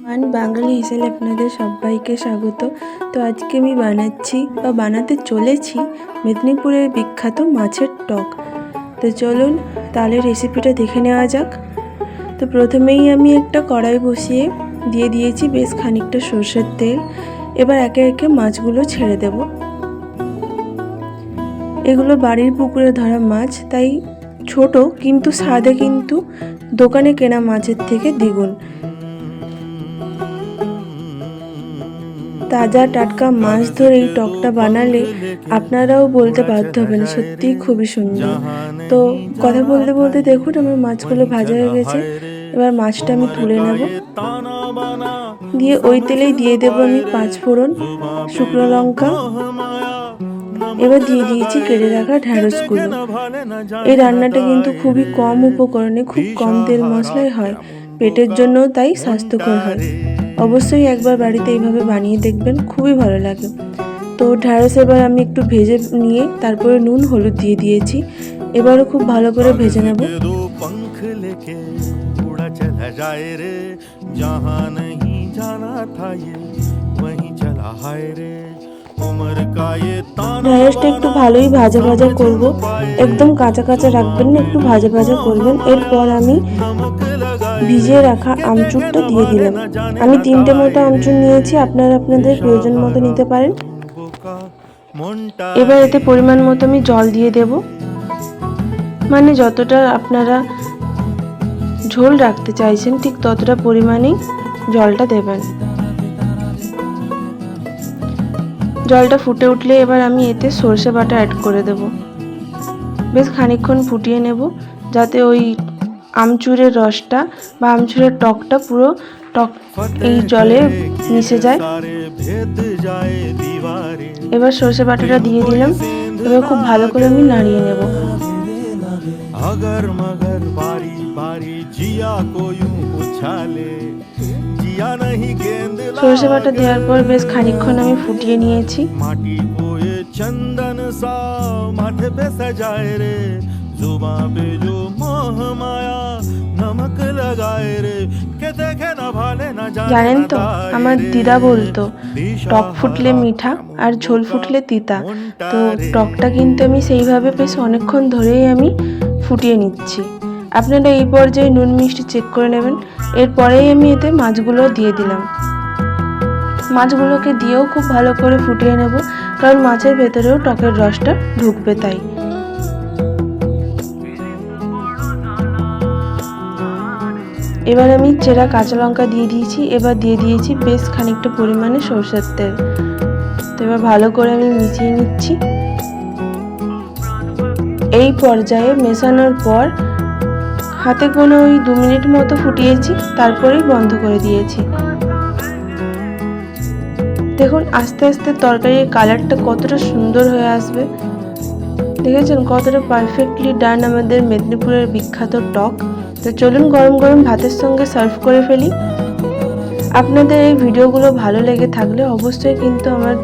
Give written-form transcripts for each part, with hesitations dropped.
বাঙালি হিসেবে আপনাদের সবাইকে স্বাগত। তো আজকে আমি বানাচ্ছি বা বানাতে চলেছি মেদিনীপুরের বিখ্যাত মাছের টক। তো চলুন তাহলে রেসিপিটা দেখে নেওয়া যাক। তো প্রথমেই আমি একটা কড়াই বসিয়ে দিয়ে দিয়েছি বেশ খানিকটা সরষের তেল। এবার একে একে মাছগুলো ছেড়ে দেব। এগুলো বাড়ির পুকুরে ধরা মাছ, তাই ছোট কিন্তু স্বাদে কিন্তু দোকানে কেনা মাছের থেকে দ্বিগুণ। তাজা টাটকা মাছ ধরে এই টকটা বানালে আপনারাও বলতে বাধ্য হবেন সত্যিই খুবই সুন্দর। তো কথা বলতে বলতে দেখুন আমার মাছগুলো ভাজা হয়ে গেছে। এবার মাছটা আমি তুলে নেব, দিয়ে ওই তেলেই দিয়ে দেবো আমি 5 ফোড়ন, শুকনো লঙ্কা। এবার দিয়ে দিয়েছি কেটে রাখা ঢ্যাঁড়সগুলো। এই রান্নাটা কিন্তু খুবই কম উপকরণে খুব কম তেল মশলায় হয়, পেটের জন্য তাই স্বাস্থ্যকর হয়। অবশ্যই একবার বাড়িতে এইভাবে বানিয়ে দেখবেন, খুবই ভালো লাগে। তো ঢ্যাঁড়স এবার আমি একটু ভেজে নিয়ে তারপরে নুন হলুদ দিয়ে দিয়েছি। এবারও খুব ভালো করে ভেজে নেব। ঢ্যাঁড়সটা একটু ভালোই ভাজা ভাজা করব, একদম কাঁচা কাঁচা রাখবেন না, একটু ভাজা ভাজা করবেন। এরপর আমি ভিজিয়ে রাখা আমচুরটা দিয়ে দিলাম। আমি 3টে মতো আমচুর নিয়েছি, আপনারা আপনাদের প্রয়োজন মতো নিতে পারেন। এবার এতে পরিমাণ মতো আমি জল দিয়ে দেব, মানে যতটা আপনারা ঝোল রাখতে চাইছেন ঠিক ততটা পরিমাণেই জলটা দেবেন। জলটা ফুটে উঠলে এবার আমি এতে সরষে বাটা অ্যাড করে দেব। বেশ খানিকক্ষণ ফুটিয়ে নেব, যাতে ওই আমচুরের রসটা বা আমচুরের টকটা পুরো টক এই জলে মিশে যায়। এবার সরষে বাটাটা দিয়ে দিলাম। এবার খুব ভালো করে আমি নাড়িয়ে নেব। সরষে বাটা দেওয়ার পর বেশ খানিকক্ষণ আমি ফুটিয়ে নিয়েছি। জানেন তো আমার দিদা বলতো টক ফুটলে মিঠা আর ঝোল ফুটলে তিতা। তো টকটা কিন্তু আমি সেইভাবে বেশ অনেকক্ষণ ধরেই আমি ফুটিয়ে নিচ্ছি। আপনারা এই পর্যায়ে নুন মিষ্টি চেক করে নেবেন। এরপরেই আমি এতে মাছগুলো দিয়ে দিলাম। মাছগুলোকে দিয়েও খুব ভালো করে ফুটিয়ে নেব, কারণ মাছের ভেতরেও টকের রসটা ঢুকবে তাই। এবার আমি চেরা কাঁচা লঙ্কা দিয়ে দিয়েছি। এবার দিয়ে দিয়েছি বেশ খানিকটা পরিমাণে সরষের তেল। তো এবার ভালো করে আমি মিশিয়ে নিচ্ছি। এই পর্যায়ে মেশানোর পর হাতে কোনো ওই 2 মিনিট মতো ফুটিয়েছি, তারপরেই বন্ধ করে দিয়েছি। দেখুন আস্তে আস্তে তরকারির কালারটা কতটা সুন্দর হয়ে আসবে, দেখেছেন কতটা পারফেক্টলি ডান আমাদের মেদিনীপুরের বিখ্যাত টক। তো চলুন গরম গরম ভাতের সঙ্গে সার্ভ করে ফেলি। আপনাদের এই ভিডিওগুলো ভালো লেগে থাকলে অবশ্যই কিন্তু আমার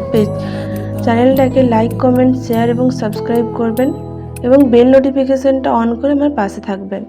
চ্যানেলটাকে লাইক, কমেন্ট, শেয়ার এবং সাবস্ক্রাইব করবেন এবং বেল নোটিফিকেশনটা অন করে আমার পাশে থাকবেন।